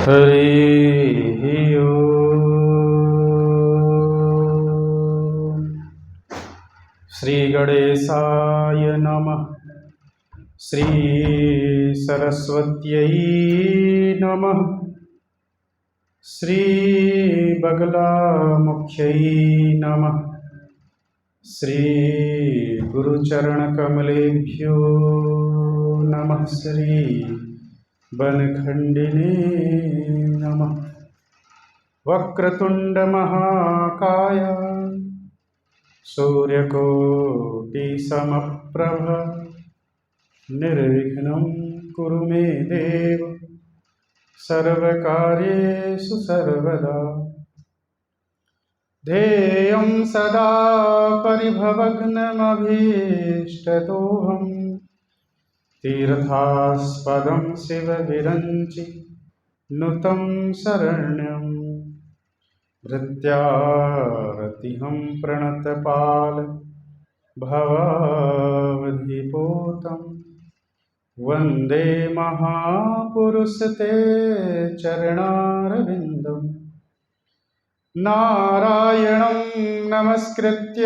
हरि ओम। श्री गणेशाय नमः। श्री सरस्वत्यै नमः। श्री बगलामुख्यै नमः। श्री गुरुचरणकमलेभ्यो नमः। श्री वनखंडिने नमः। वक्रतुंड महाकाय सूर्यकोटि समप्रभ निर्विघ्नं कुरु मे देव सर्वकार्येषु सर्वदा। ध्येयं सदा परिभवग्नमभीष्टदोहम् तीर्थास्पदं शिवविरञ्चि नुतं शरण्यं भृत्यारतिहं प्रणतपाल भवावधिपोतं वन्दे महापुरुषते चरणारविन्दम्। नारायणं नमस्कृत्य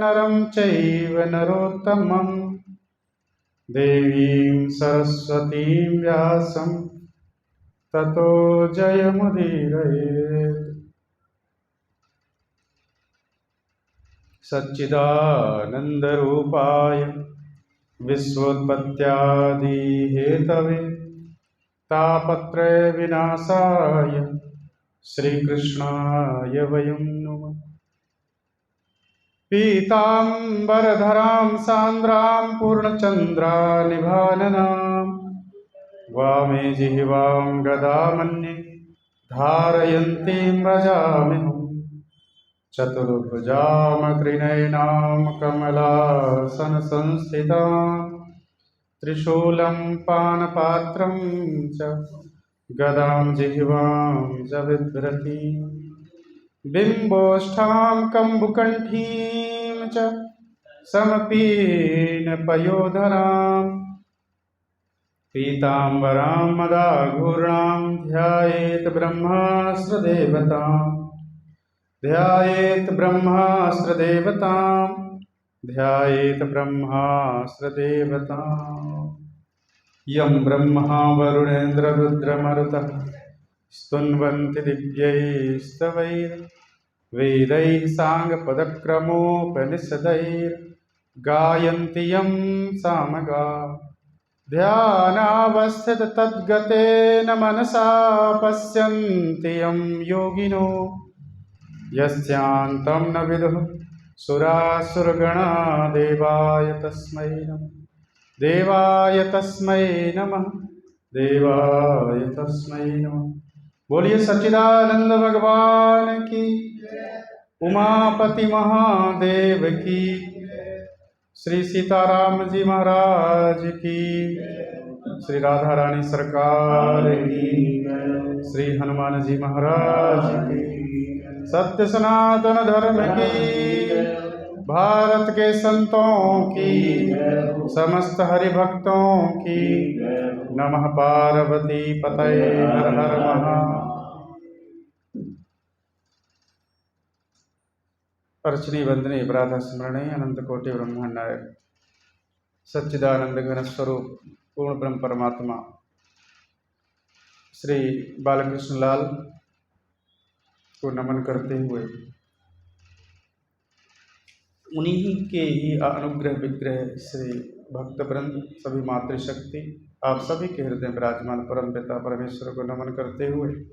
नरं चैव नरोत्तमं देवीं सरस्वतीं व्यासं ततो जयमुदीरयेत्। सच्चिदानन्दरूपाय विश्वोत्पत्त्यादिहेतवे तापत्रय विनाशाय श्रीकृष्णाय वयं नमः। पीताम्बरधरां सान्द्रां पूर्णचन्द्रानिभाननां वामे जिह्वां गदामन्ये धारयन्तीं व्रजाम्यहम्। चतुर्भुजां त्रिनयनां कमलासनसंस्थितां त्रिशूलं पानपात्रं च गदां जिह्वां च बिभ्रतीं बिम्बोष्ठां कम्बुकण्ठीं च समपीनपयोधरां पीताम्बरां मदाघूर्णां ध्यायेत् ब्रह्मास्त्रदेवतां ध्यायेत् ब्रह्मास्त्रदेवतां ध्यायेत् ब्रह्मास्त्रदेवतां। यं ब्रह्मा वरुणेन्द्ररुद्रमरुतः स्तुन्वन्ति दिव्यैस्तवैर्वेदैः साङ्गपदक्रमोपनिषदैर्गायन्ति यं सामगा। ध्यानावस्थिततद्गतेन मनसा पश्यन्ति यं योगिनो यस्यान्तं न विदुः सुरासुरगणा। देवाय तस्मै नमः। देवाय तस्मै नमः। देवाय तस्मै नमः। बोलिए सच्चिदानंद भगवान की, उमापति महादेव की, श्री सीताराम जी महाराज की, श्री राधा रानी सरकार की, श्री हनुमान जी महाराज की, सत्य सनातन धर्म की, भारत के संतों की, समस्त हरिभक्तों की। नमः पार्वती पतये हर हर महा। अर्चनी वंदने प्रातः स्मरणे अनंत कोटि ब्रह्मांडाय सच्चिदानंद घन स्वरूप पूर्ण ब्रह्म परमात्मा श्री बालकृष्ण लाल को नमन करते हुए उन्हीं के ही अनुग्रह विग्रह श्री भक्तवृंद सभी मातृशक्ति आप सभी के हृदय विराजमान परम पिता परमेश्वर को नमन करते हुए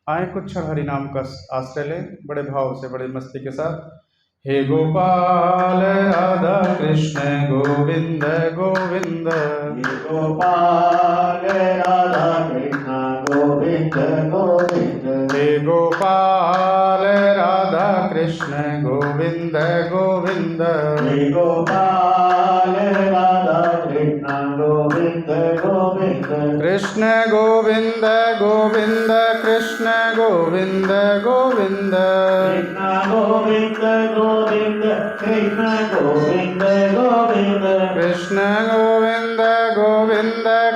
आए कुछ क्षण हरि नाम का आश्रय लें बड़े भाव से बड़े मस्ती के साथ। हे गोपाल राधा कृष्ण गोविंद गोविंद। हे गोपाल राधा कृष्ण गोविंद गोविंद। हे गोपाल राधा कृष्ण गोविंद गोविंद। हे Gopal Radha Krishna Govind Govind. Krishna Govind Govind Govind Krishna Govind Govind Krishna Govinda Govinda Krishna Govinda Govinda Krishna Govind Govind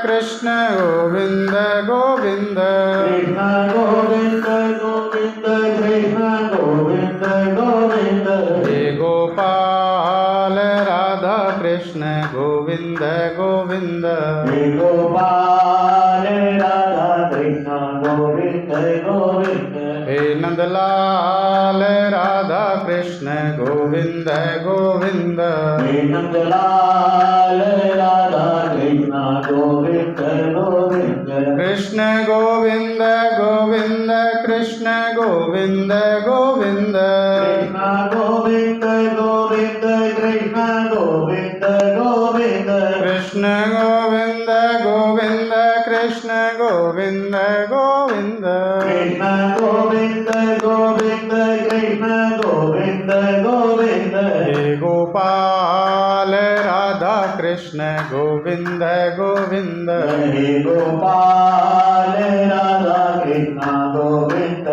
Krishna Govind Govind Krishna Govinda Govinda Krishna Govinda Govinda hey Gopal Radha Krishna Govind Govind He Gopal Radha Krishna Govinda Govinda hey Nandlal Radha Krishna Govind Govind He Nandalal Radha Krishna Govinda Govinda Krishna Govind Govind Krishna Govind Govind Krishna Govinda Govinda Krishna Govinda Govinda Krishna Govind Govind Krishna Govind Govind Krishna Govinda Govinda Krishna Govinda Govinda hey Gopal Radha Krishna Govind Govind He Gopal Radha Krishna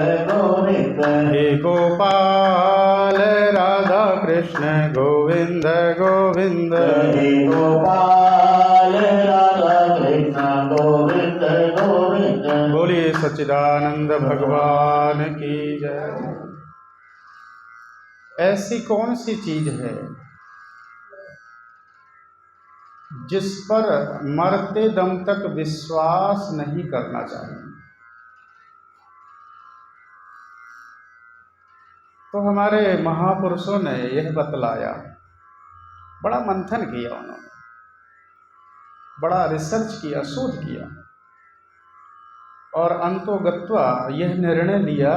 Govinda Govinda hey Gopal Radha Krishna Govind Govind He Gopal Radha Krishna Govinda Govinda बोलिए सच्चिदानंद भगवान की जय। ऐसी कौन सी चीज है जिस पर मरते दम तक विश्वास नहीं करना चाहिए? तो हमारे महापुरुषों ने यह बतलाया, बड़ा मंथन किया उन्होंने, बड़ा रिसर्च किया, शोध किया और अंतोगत्वा यह निर्णय लिया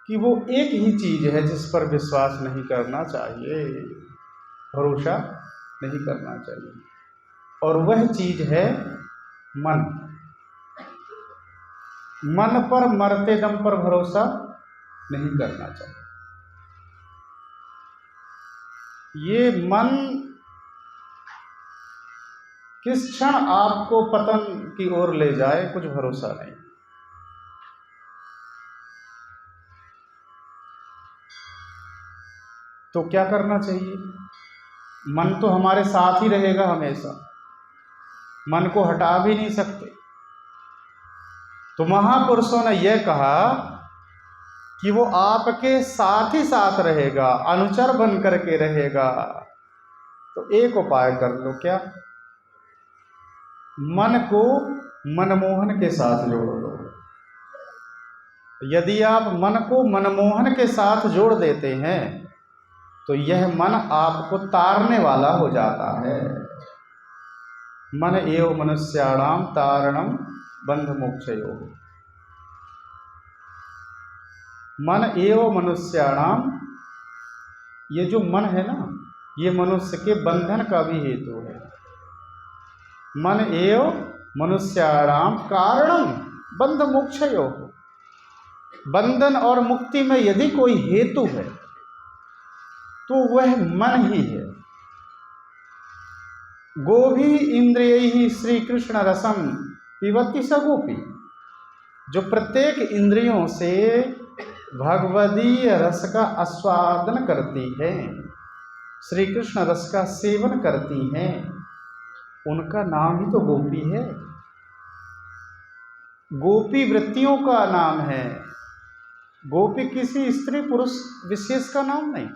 कि वो एक ही चीज है जिस पर विश्वास नहीं करना चाहिए, भरोसा नहीं करना चाहिए, और वह चीज है मन। मन पर मरते दम पर भरोसा नहीं करना चाहिए। ये मन किस क्षण आपको पतन की ओर ले जाए कुछ भरोसा नहीं। तो क्या करना चाहिए? मन तो हमारे साथ ही रहेगा हमेशा, मन को हटा भी नहीं सकते। तो महापुरुषों ने यह कहा कि वो आपके साथ ही साथ रहेगा, अनुचर बन करके रहेगा। तो एक उपाय कर लो, क्या? मन को मनमोहन के साथ जोड़ लो। यदि आप मन को मनमोहन के साथ जोड़ देते हैं तो यह मन आपको तारने वाला हो जाता है। मन एव मनुष्याणाम तारणम बंध मोक्षयोः। मन एव मनुष्याणाम, ये जो मन है ना, ये मनुष्य के बंधन का भी हेतु है। मन एव मनुष्याणाम कारणम बंध मोक्षयोः। बंधन और मुक्ति में यदि कोई हेतु है तो वह मन ही है। गोभी इंद्रियैहि श्री कृष्ण रसम पिबति स गोपी। जो प्रत्येक इंद्रियों से भगवदीय रस का आस्वादन करती है, श्री कृष्ण रस का सेवन करती हैं, उनका नाम ही तो गोपी है। गोपी वृत्तियों का नाम है। गोपी किसी स्त्री पुरुष विशेष का नाम नहीं।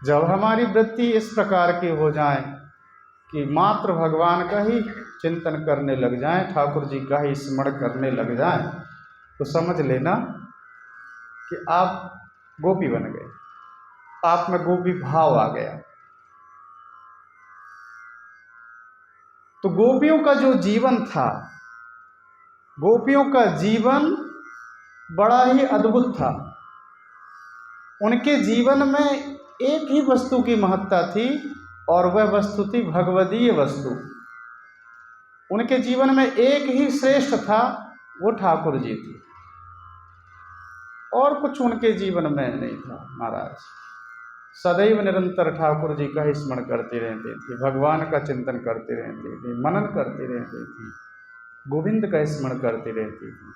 जब हमारी वृत्ति इस प्रकार की हो जाए कि मात्र भगवान का ही चिंतन करने लग जाए, ठाकुर जी का ही स्मरण करने लग जाए, तो समझ लेना कि आप गोपी बन गए, आप में गोपी भाव आ गया। तो गोपियों का जो जीवन था, गोपियों का जीवन बड़ा ही अद्भुत था। उनके जीवन में एक ही वस्तु की महत्ता थी और वह वस्तु थी भगवदीय वस्तु। उनके जीवन में एक ही श्रेष्ठ था, वो ठाकुर जी थी, और कुछ उनके जीवन में नहीं था। महाराज सदैव निरंतर ठाकुर जी का ही स्मरण करती रहती थी, भगवान का चिंतन करती रहती थी, मनन करती रहती थी। गोविंद का स्मरण करती रहती थी।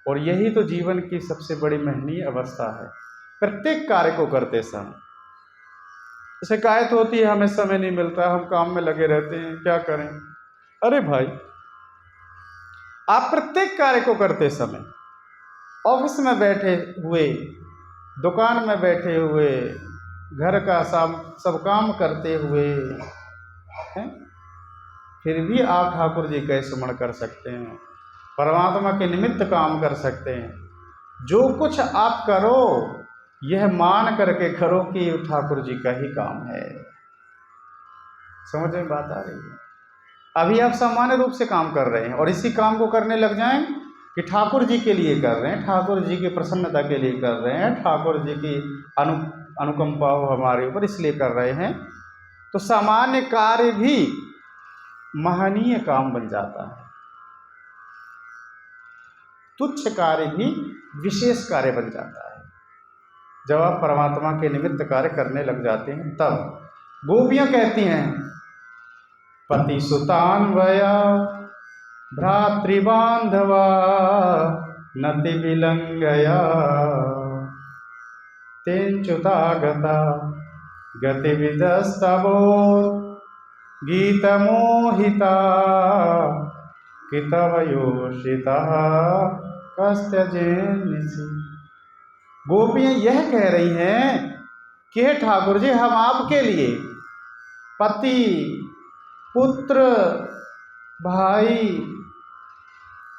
और यही तो जीवन की सबसे बड़ी महनीय अवस्था है। प्रत्येक कार्य को करते समय शिकायत होती है, हमें समय नहीं मिलता, हम काम में लगे रहते हैं, क्या करें। अरे भाई, आप प्रत्येक कार्य को करते समय, ऑफिस में बैठे हुए, दुकान में बैठे हुए, घर का सब काम करते हुए हैं, फिर भी आप ठाकुर जी का स्मरण कर सकते हैं, परमात्मा के निमित्त काम कर सकते हैं। जो कुछ आप करो यह मान करके करो कि ठाकुर जी का ही काम है। समझ में बात आ रही है? अभी आप सामान्य रूप से काम कर रहे हैं और इसी काम को करने लग जाएं कि ठाकुर जी के लिए कर रहे हैं, ठाकुर जी की प्रसन्नता के लिए कर रहे हैं, ठाकुर जी की अनुकंपा हो हमारे ऊपर इसलिए कर रहे हैं, तो सामान्य कार्य भी महनीय काम बन जाता है, तुच्छ कार्य भी विशेष कार्य बन जाता है जब आप परमात्मा के निमित्त कार्य करने लग जाते हैं। तब गोपियां कहती हैं, पति सुतान्वया भ्रातृबांधवा नति विलंगया तेंच्युतागता गतिविदस्तवो गीतमोहिता कितवयोषिता कस्त्यजेनिसि। गोपियां यह कह रही हैं कि हे ठाकुर जी, हम आपके लिए पति, पुत्र, भाई,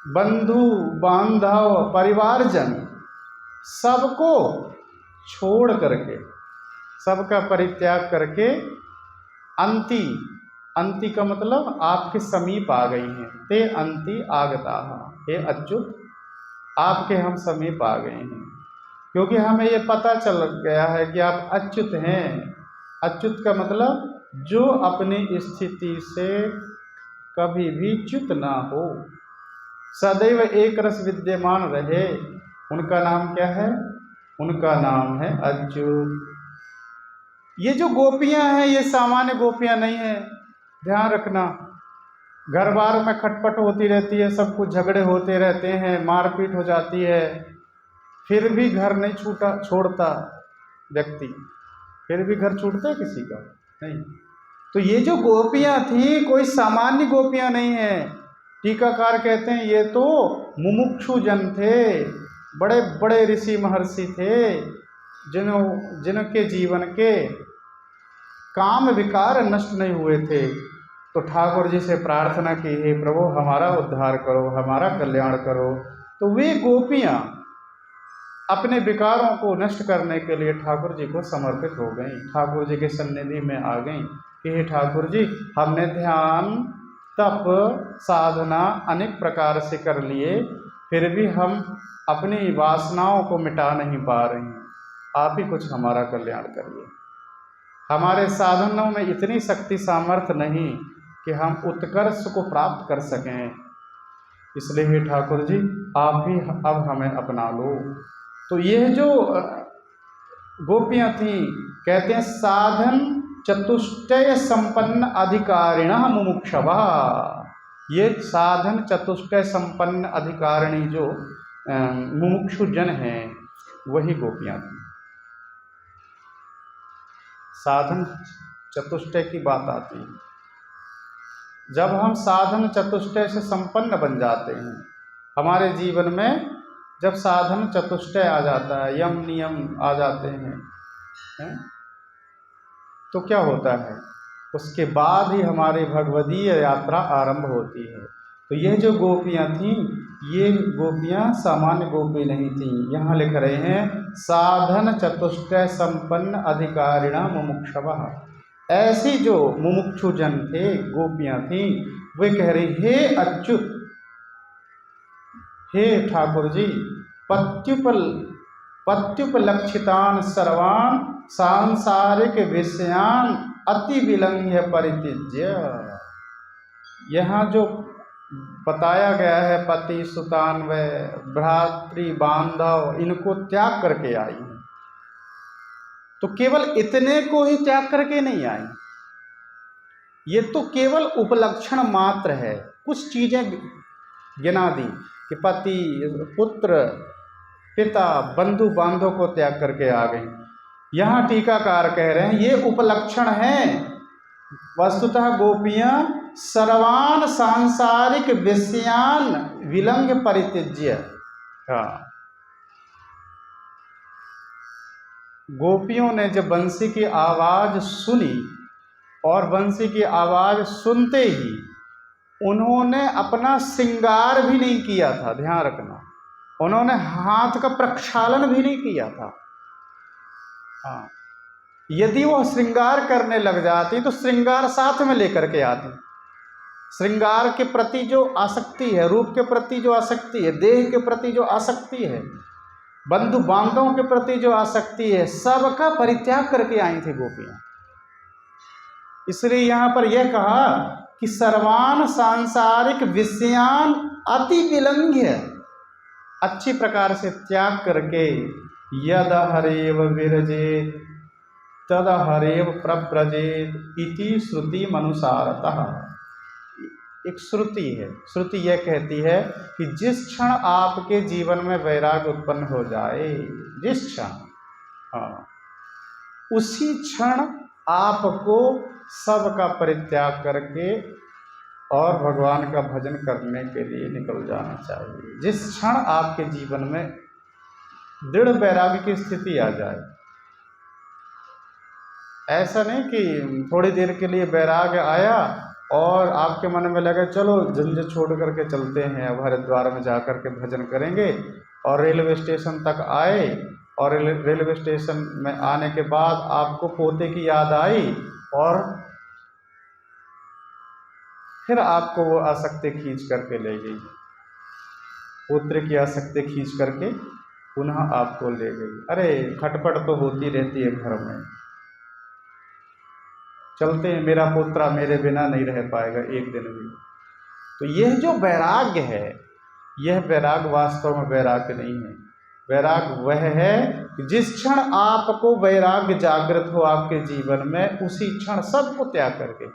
बंधु बांधव, परिवारजन सबको छोड़ करके, सबका परित्याग करके अंति का मतलब आपके समीप आ गई हैं। ते अंति आगता, हे अच्युत, आपके हम समीप आ गए हैं, क्योंकि हमें ये पता चल गया है कि आप अच्युत हैं। अच्युत का मतलब जो अपनी स्थिति से कभी भी च्युत ना हो, सदैव एक रस विद्यमान रहे, उनका नाम क्या है? उनका नाम है अच्युत। ये जो गोपियां हैं ये सामान्य गोपियां नहीं है, ध्यान रखना। घर बार में खटपट होती रहती है, सब कुछ झगड़े होते रहते हैं, मारपीट हो जाती है, फिर भी घर नहीं छोड़ता व्यक्ति, फिर भी घर छूटता है किसी का? नहीं। तो ये जो गोपियां थी कोई सामान्य गोपियां नहीं है। टीकाकार कहते हैं ये तो मुमुक्षु जन थे, बड़े बड़े ऋषि महर्षि थे, जिनके जीवन के काम विकार नष्ट नहीं हुए थे। तो ठाकुर जी से प्रार्थना की, हे प्रभु हमारा उद्धार करो, हमारा कल्याण करो। तो वे गोपियां अपने विकारों को नष्ट करने के लिए ठाकुर जी को समर्पित हो गई, ठाकुर जी के सन्निधि में आ गई कि हे ठाकुर जी, हमने ध्यान, तप, साधना अनेक प्रकार से कर लिए, फिर भी हम अपनी वासनाओं को मिटा नहीं पा रहे हैं, आप ही कुछ हमारा कल्याण करिए। हमारे साधनों में इतनी शक्ति सामर्थ्य नहीं कि हम उत्कर्ष को प्राप्त कर सकें, इसलिए हे ठाकुर जी आप ही अब हमें अपना लो। तो यह जो गोपियां थीं, कहते हैं साधन चतुष्टय संपन्न अधिकारिणः मुमुक्षवा। ये साधन चतुष्टय संपन्न अधिकारिणी जो मुमुक्षु जन हैं वही गोपियां थीं। साधन चतुष्टय की बात आती है, जब हम साधन चतुष्टय से संपन्न बन जाते हैं, हमारे जीवन में जब साधन चतुष्टय आ जाता है, यम नियम आ जाते हैं, तो क्या होता है? उसके बाद ही हमारी भगवदीय यात्रा आरंभ होती है। तो ये जो गोपियां थीं, ये गोपियां सामान्य गोपी नहीं थीं। यहाँ लिख रहे हैं साधन चतुष्टय संपन्न अधिकारिणा मुमुक्षवः। ऐसी जो मुमुक्षु जन थे, गोपियां थीं, वे कह रही, हे अच्युत, हे ठाकुर जी, पत्युपलक्षितान सर्वान सांसारिक विषयान अति विलंघ्य परित्यज्य। यहाँ जो बताया गया है पति सुतान्वय भ्रातृ बांधव, इनको त्याग करके आई हैं। तो केवल इतने को ही त्याग करके नहीं आई, ये तो केवल उपलक्षण मात्र है। कुछ चीजें गिना दी कि पति, पुत्र, पिता, बंधु बांधव को त्याग करके आ गई। यहाँ टीकाकार कह रहे हैं ये उपलक्षण है। वस्तुतः गोपियां सर्वान सांसारिक विषयान विलंघ परित्यज्य, हाँ, गोपियों ने जब बंसी की आवाज सुनी और बंसी की आवाज सुनते ही उन्होंने अपना श्रृंगार भी नहीं किया था, ध्यान रखना, उन्होंने हाथ का प्रक्षालन भी नहीं किया था। हाँ, यदि वो श्रृंगार करने लग जाती तो श्रृंगार साथ में लेकर के आती। श्रृंगार के प्रति जो आसक्ति है, रूप के प्रति जो आसक्ति है, देह के प्रति जो आसक्ति है, बंधु बांधवों के प्रति जो आसक्ति है, सबका परित्याग करके आई थी गोपियां। इसलिए यहाँ पर यह कहा कि सर्वान सांसारिक विषयान अति विलंघ्य, अच्छी प्रकार से त्याग करके यद हरेव विरजेत तद हरेव प्रव्रजेत इति श्रुति मनुसारतः। एक श्रुति है, श्रुति यह कहती है कि जिस क्षण आपके जीवन में वैराग्य उत्पन्न हो जाए, जिस क्षण, हाँ, उसी क्षण आपको सबका परित्याग करके और भगवान का भजन करने के लिए निकल जाना चाहिए। जिस क्षण आपके जीवन में दृढ़ वैराग्य की स्थिति आ जाए, ऐसा नहीं कि थोड़ी देर के लिए वैराग्य आया और आपके मन में लगे चलो झंझट छोड़ करके चलते हैं, अब हरिद्वार में जा कर के भजन करेंगे, और रेलवे स्टेशन तक आए और रेलवे स्टेशन में आने के बाद आपको पोते की याद आई और फिर आपको वो आसक्ति खींच करके ले गई, पुत्र की आसक्ति खींच करके पुनः आपको ले गई। अरे खटपट तो होती रहती है घर में, चलते हैं, मेरा पोत्रा मेरे बिना नहीं रह पाएगा एक दिन भी। तो यह जो वैराग्य है, यह वैराग्य वास्तव में वैराग्य नहीं है। वैराग्य वह है कि जिस क्षण आपको वैराग्य जागृत हो आपके जीवन में, उसी क्षण सबको त्याग करके,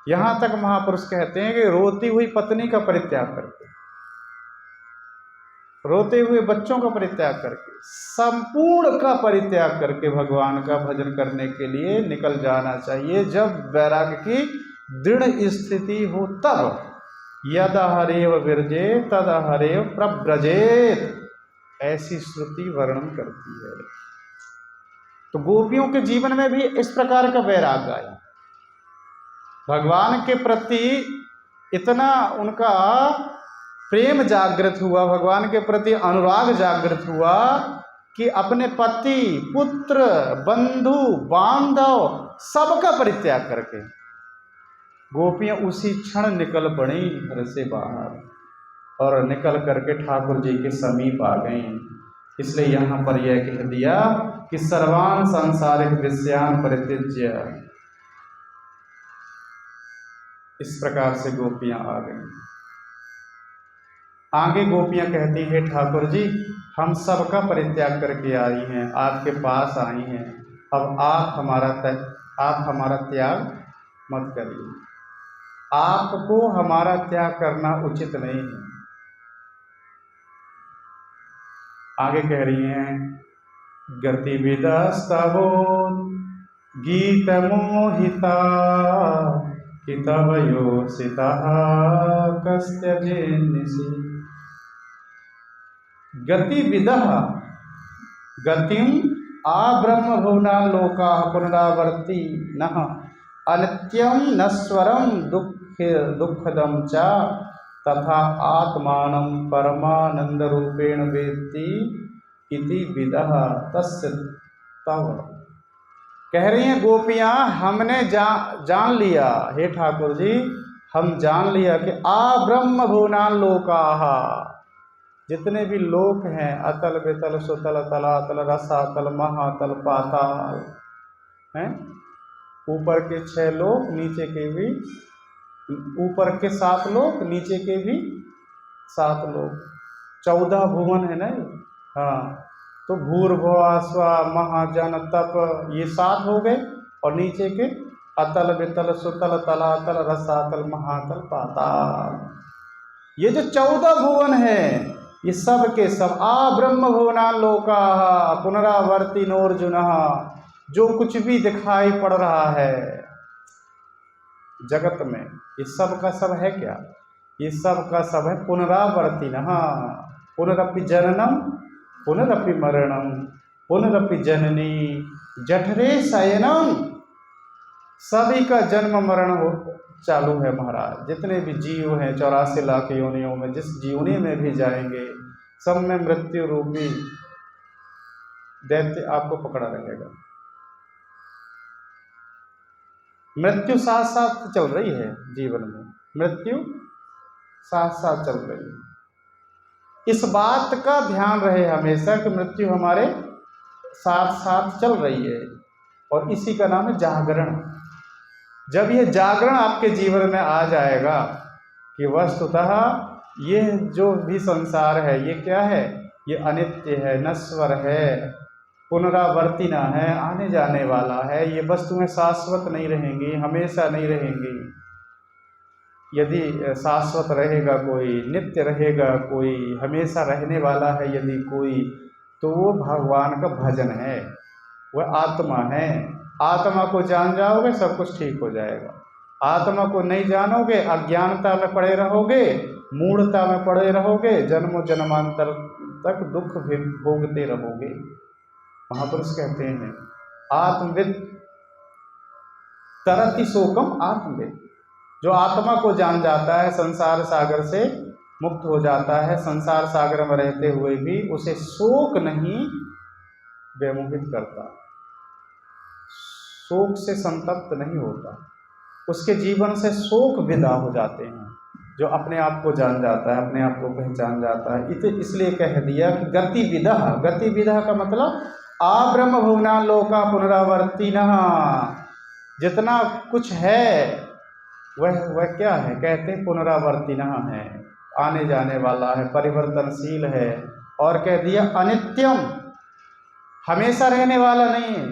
यहाँ तक महापुरुष कहते हैं कि रोती हुई पत्नी का परित्याग करके, रोते हुए बच्चों का परित्याग करके, संपूर्ण का परित्याग करके भगवान का भजन करने के लिए निकल जाना चाहिए। जब वैराग्य की दृढ़ स्थिति हो तब। यद हरेव विरजे तद हरेव प्रव्रजेत, ऐसी श्रुति वर्णन करती है। तो गोपियों के जीवन में भी इस प्रकार का वैराग्य आया, भगवान के प्रति इतना उनका प्रेम जागृत हुआ, भगवान के प्रति अनुराग जागृत हुआ कि अपने पति, पुत्र, बंधु, बांधव सबका परित्याग करके गोपियां उसी क्षण निकल पड़ी घर से बाहर और निकल करके ठाकुर जी के समीप आ गईं। इसलिए यहाँ पर यह कह दिया कि सर्वान सांसारिक विषयान परित्यज्य, इस प्रकार से गोपियां आ गईं। आगे गोपियां कहती हैं, ठाकुर जी हम सबका परित्याग करके आई हैं, आपके पास आई हैं, अब आप हमारा त्याग मत करिए, आपको हमारा त्याग करना उचित नहीं है। आगे कह रही हैं, गतिविदस्तवो गीत मोहिता हितवयोसिता कस्त्यजेन्निसि। गतिविदः गतिम आब्रह्म भुवना लोका पुनरावर्ति नः अनित्यं नश्वरं दुःखदं च तथा आत्मानं परमानंद रूपेण वेत्ति इति विदः तस्य तव। कह रही हैं गोपियां, हमने जान लिया, हे ठाकुर जी हम जान लिया कि आब्रह्म भुवना लोकाः, जितने भी लोक हैं, अतल वितल सुतल तलातल रसातल महातल पाताल हैं, ऊपर के 6 लोक, नीचे के भी, ऊपर के 7 लोक, नीचे के भी 7 लोक, 14 भुवन है ना। हाँ, तो भूर्भुवः स्वः महाजन तप, ये 7 हो गए, और नीचे के अतल वितल सुतल तलातल रसातल महातल पाताल, ये जो 14 भुवन है ये सब के सब आ ब्रह्म भुवना लोका पुनरावर्ती नोर्जुन, जो कुछ भी दिखाई पड़ रहा है जगत में ये सब का सब है क्या? ये सब का सब है पुनरावर्ती न, पुनरपि जननम पुनरपि मरणम पुनरपि जननी जठरे शयनम। सभी का जन्म मरण हो चालू है महाराज। जितने भी जीव हैं 84 लाख योनियों में, जिस जीवनी में भी जाएंगे सब में मृत्यु रूपी दैत्य आपको पकड़ा रहेगा। मृत्यु साथ साथ चल रही है जीवन में, मृत्यु साथ साथ चल रही है। इस बात का ध्यान रहे हमेशा कि मृत्यु हमारे साथ साथ चल रही है, और इसी का नाम है जागरण। जब ये जागरण आपके जीवन में आ जाएगा कि वस्तुतः ये जो भी संसार है ये क्या है, ये अनित्य है, नश्वर है, पुनरावर्ती ना है, आने जाने वाला है, ये वस्तुएं शाश्वत नहीं रहेंगी, हमेशा नहीं रहेंगी। यदि शाश्वत रहेगा कोई, नित्य रहेगा कोई, हमेशा रहने वाला है यदि कोई, तो वो भगवान का भजन है, वह आत्मा है। आत्मा को जान जाओगे सब कुछ ठीक हो जाएगा। आत्मा को नहीं जानोगे, अज्ञानता में पड़े रहोगे, मूढ़ता में पड़े रहोगे, जन्मों जन्मांतर तक दुख भी भोगते रहोगे। महापुरुष कहते हैं आत्मविद तरति शोकम आत्मविद। जो आत्मा को जान जाता है संसार सागर से मुक्त हो जाता है, संसार सागर में रहते हुए भी उसे शोक नहीं व्यामोहित करता, शोक से संतप्त नहीं होता, उसके जीवन से शोक विदा हो जाते हैं। जो अपने आप को जान जाता है, अपने आप को पहचान जाता है, इसलिए कह दिया कि गति विदा। गति विदा का मतलब आ ब्रह्म भुवना लोका पुनरावर्ती न। जितना कुछ है वह क्या है, कहते हैं पुनरावर्ती न है, आने जाने वाला है, परिवर्तनशील है। और कह दिया अनित्यम, हमेशा रहने वाला नहीं है।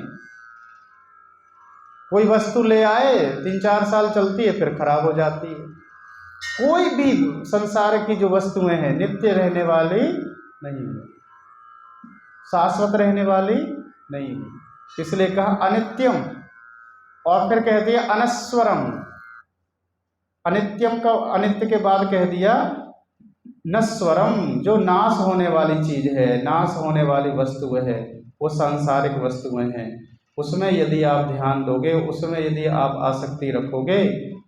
कोई वस्तु ले आए 3-4 साल चलती है फिर खराब हो जाती है। कोई भी संसार की जो वस्तुएं हैं नित्य रहने वाली नहीं है, शाश्वत रहने वाली नहीं है, इसलिए कहा अनित्यम। और फिर कह दिया अनस्वरम। अनित्यम का अनित्य के बाद कह दिया नस्वरम, जो नाश होने वाली चीज है, नाश होने वाली वस्तु है, वो सांसारिक वस्तुएं हैं। उसमें यदि आप ध्यान दोगे, उसमें यदि आप आसक्ति रखोगे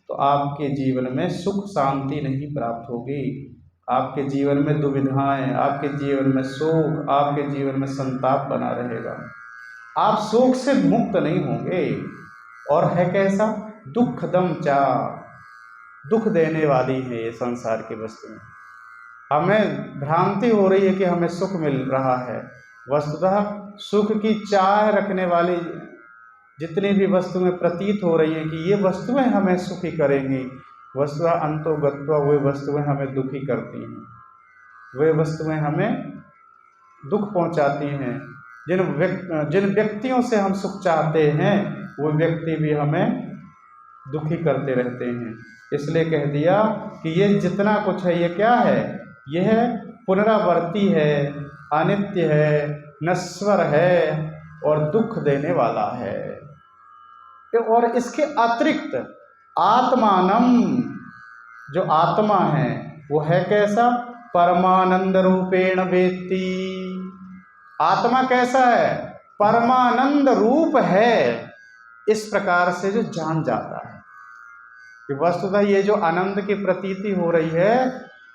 तो आपके जीवन में सुख शांति नहीं प्राप्त होगी। आपके जीवन में दुविधाएं, आपके जीवन में शोक, आपके जीवन में संताप बना रहेगा। आप शोक से मुक्त नहीं होंगे। और है कैसा, दुखदम चा, दुख देने वाली है ये संसार की वस्तुएं। हमें भ्रांति हो रही है कि हमें सुख मिल रहा है, वस्तुतः सुख की चाह रखने वाली जितनी भी वस्तुएं प्रतीत हो रही हैं कि ये वस्तुएं हमें सुखी करेंगी, वस्तुतः अंतोगत्वा वे वस्तुएं हमें दुखी करती हैं, वे वस्तुएं हमें दुख पहुंचाती हैं। जिन व्यक्तियों से हम सुख चाहते हैं वो व्यक्ति भी हमें दुखी करते रहते हैं। इसलिए कह दिया कि ये जितना कुछ है ये क्या है, यह पुनरावर्ती है, अनित्य है, नश्वर है और दुख देने वाला है। और इसके अतिरिक्त आत्मानम, जो आत्मा है वो है कैसा, परमानंद रूपेण वेत्ति। आत्मा कैसा है, परमानंद रूप है। इस प्रकार से जो जान जाता है कि वस्तुतः ये जो आनंद की प्रतीति हो रही है,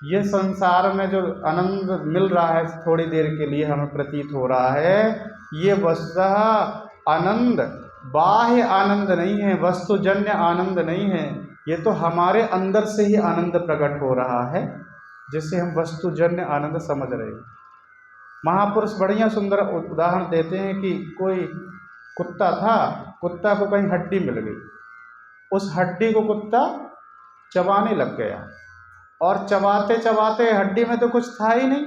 ये संसार में जो आनंद मिल रहा है थोड़ी देर के लिए हमें प्रतीत हो रहा है, ये वस्तुतः आनंद बाह्य आनंद नहीं है, वस्तुजन्य आनंद नहीं है। ये तो हमारे अंदर से ही आनंद प्रकट हो रहा है, जिसे हम वस्तुजन्य आनंद समझ रहे हैं। महापुरुष बढ़िया सुंदर उदाहरण देते हैं कि कोई कुत्ता था, कुत्ता को कहीं हड्डी मिल गई, उस हड्डी को कुत्ता चबाने लग गया, और चबाते चबाते हड्डी में तो कुछ था ही नहीं,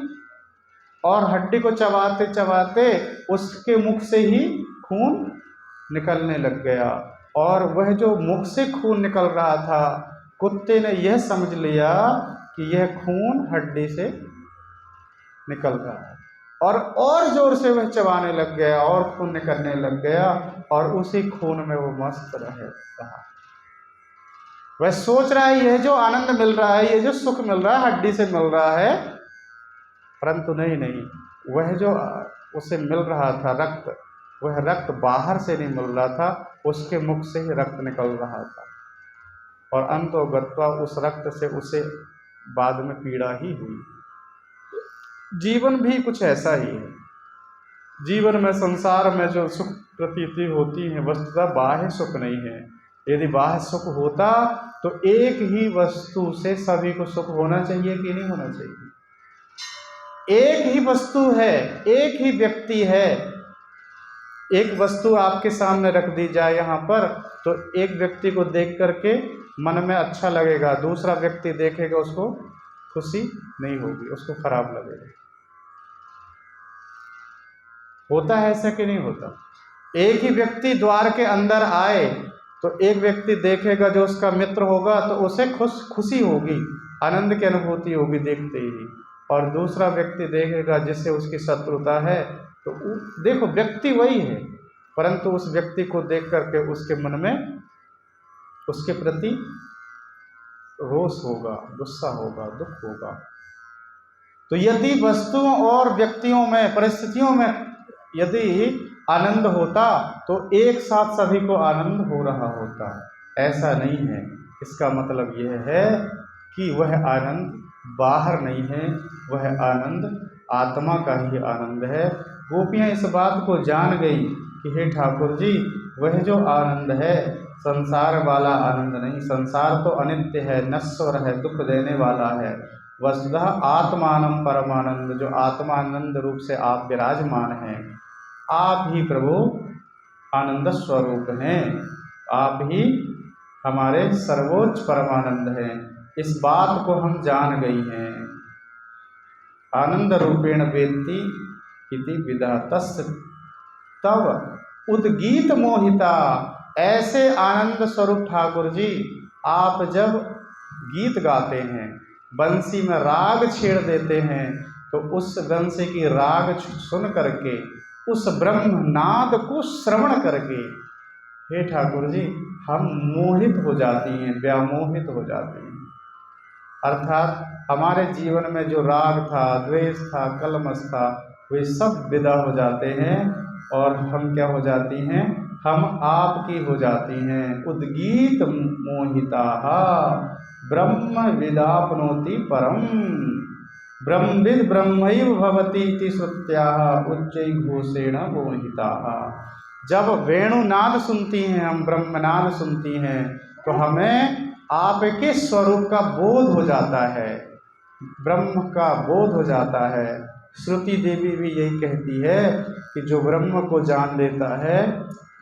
और हड्डी को चबाते चबाते उसके मुख से ही खून निकलने लग गया। और वह जो मुख से खून निकल रहा था, कुत्ते ने यह समझ लिया कि यह खून हड्डी से निकल रहा है, और जोर से वह चबाने लग गया और खून निकलने लग गया, और उसी खून में वो मस्त रहा। वह सोच रहा है यह जो आनंद मिल रहा है, ये जो सुख मिल रहा है हड्डी से मिल रहा है, परंतु नहीं, वह जो उसे मिल रहा था रक्त, वह रक्त बाहर से नहीं मिल रहा था, उसके मुख से ही रक्त निकल रहा था, और अंतोगत्वा उस रक्त से उसे बाद में पीड़ा ही हुई। जीवन भी कुछ ऐसा ही है। जीवन में, संसार में जो सुख प्रतीति होती है वस्तुतः बाह्य सुख नहीं है। यदि बाह्य सुख होता तो एक ही वस्तु से सभी को सुख होना चाहिए कि नहीं होना चाहिए? एक ही वस्तु है, एक ही व्यक्ति है, एक वस्तु आपके सामने रख दी जाए यहाँ पर, तो एक व्यक्ति को देख करके मन में अच्छा लगेगा, दूसरा व्यक्ति देखेगा उसको खुशी नहीं होगी, उसको खराब लगेगा। होता है ऐसा कि नहीं होता? एक ही व्यक्ति द्वार के अंदर आए तो एक व्यक्ति देखेगा जो उसका मित्र होगा तो उसे खुशी होगी, आनंद की अनुभूति होगी देखते ही, और दूसरा व्यक्ति देखेगा जिससे उसकी शत्रुता है तो देखो व्यक्ति वही है, परंतु उस व्यक्ति को देख करके उसके मन में उसके प्रति रोष होगा, गुस्सा होगा, दुख होगा। तो यदि वस्तुओं और व्यक्तियों में, परिस्थितियों में यदि आनंद होता तो एक साथ सभी को आनंद हो रहा होता। ऐसा नहीं है। इसका मतलब यह है कि वह आनंद बाहर नहीं है, वह आनंद आत्मा का ही आनंद है। गोपियाँ इस बात को जान गई कि हे ठाकुर जी, वह जो आनंद है संसार वाला आनंद नहीं, संसार तो अनित्य है, नश्वर है, दुख देने वाला है। वस्तुतः आत्मानम परमानंद, जो आत्मानंद रूप से आप विराजमान हैं, आप ही प्रभु आनंद स्वरूप हैं, आप ही हमारे सर्वोच्च परमानंद हैं। इस बात को हम जान गई हैं। आनंद रूपेण वेत्ति इति विधातस्य तव उद्गीत मोहिता। ऐसे आनंद स्वरूप ठाकुर जी, आप जब गीत गाते हैं, बंसी में राग छेड़ देते हैं, तो उस बंसी की राग सुन करके, उस ब्रह्मनाद को श्रवण करके, हे ठाकुर जी, हम मोहित हो जाती हैं, व्यामोहित हो जाती हैं। अर्थात हमारे जीवन में जो राग था, द्वेष था, कलमश था, वे सब विदा हो जाते हैं, और हम क्या हो जाती हैं? हम आपकी हो जाती हैं। उद्गीत मोहिता ब्रह्म विदाप्नोति परम, ब्रह्मविद ब्रह्मैव भवति इति श्रुत्याः उच्चैर्घोषेण मोहिताः। जब वेणुनाद सुनती हैं, हम ब्रह्मनाद सुनती हैं, तो हमें आपके स्वरूप का बोध हो जाता है, ब्रह्म का बोध हो जाता है। श्रुति देवी भी यही कहती है कि जो ब्रह्म को जान लेता है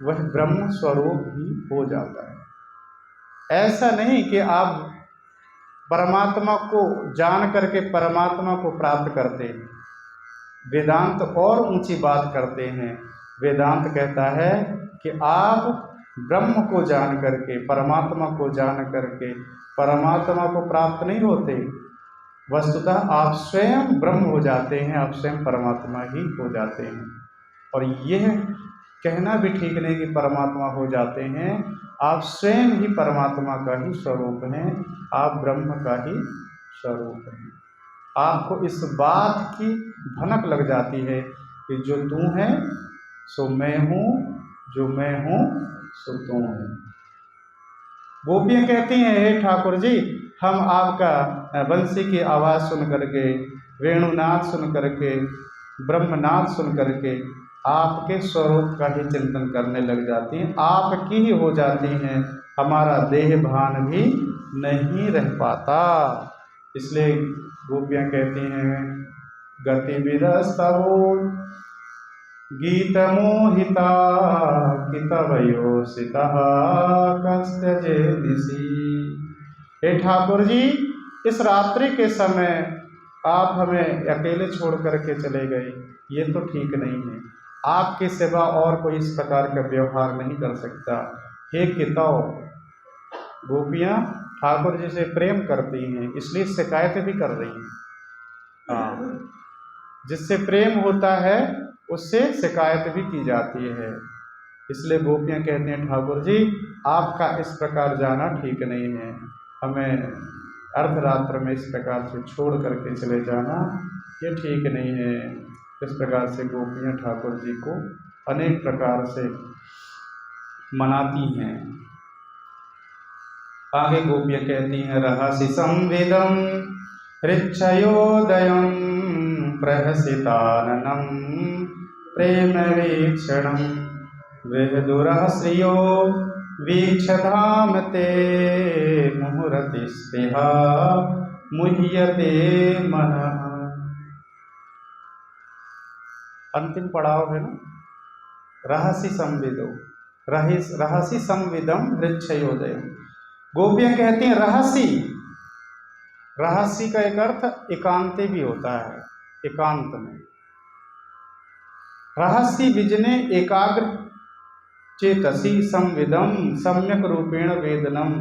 वह ब्रह्म स्वरूप ही हो जाता है। ऐसा नहीं कि आप परमात्मा को जान करके परमात्मा को प्राप्त करते हैं। वेदांत और ऊंची बात करते हैं। वेदांत कहता है कि आप ब्रह्म को जान करके, परमात्मा को जान करके परमात्मा को प्राप्त नहीं होते। वस्तुतः आप स्वयं ब्रह्म हो जाते हैं, आप स्वयं परमात्मा ही हो जाते हैं। और यह कहना भी ठीक नहीं कि परमात्मा हो जाते हैं, आप स्वयं ही परमात्मा का ही स्वरूप हैं, आप ब्रह्म का ही स्वरूप हैं। आपको इस बात की भनक लग जाती है कि जो तू है सो मैं हूँ, जो मैं हूँ सो तू है। गोपियाँ कहती हैं, हे ठाकुर जी, हम आपका बंसी की आवाज़ सुन करके, वेणुनाद सुन करके, ब्रह्मनाद सुन करके आपके स्वरूप का ही चिंतन करने लग जाती हैं, आपकी ही हो जाती हैं, हमारा देह भान भी नहीं रह पाता। इसलिए गोपियाँ कहती हैं, गतिविदस्तवो गीतमोहिता कितवयोसितः कस्त्यजे निशि। हे ठाकुर जी, इस रात्रि के समय आप हमें अकेले छोड़ करके चले गए, ये तो ठीक नहीं है। आपके सिवा और कोई इस प्रकार का व्यवहार नहीं कर सकता। हे कितव, गोपियाँ ठाकुर जी से प्रेम करती हैं, इसलिए शिकायत भी कर रही हैं। हाँ, जिससे प्रेम होता है उससे शिकायत भी की जाती है। इसलिए गोपियाँ कहती हैं ठाकुर जी आपका इस प्रकार जाना ठीक नहीं है, हमें अर्धरात्र में इस प्रकार से छोड़ करके चले जाना ये ठीक नहीं है। इस प्रकार से गोपियाँ ठाकुर जी को अनेक प्रकार से मनाती हैं। आगे गोपियाँ कहती हैं रहसि संविदं हृच्छयोदयं प्रहसिताननं प्रेम वीक्षणं विहदुरः श्रियो वीक्षधाम ते मुहुरति स्पृहा मुह्यते मनः। अंतिम पड़ाव है ना, रहसि संविदो, रहसि संविदं हृच्छयोदयं। गोपियाँ कहती हैं रहसी, रहसी का एक अर्थ एकांते भी होता है, एकांत में। रहसी विजने एकाग्र चेतसी संविदम सम्यक रूपेण वेदनम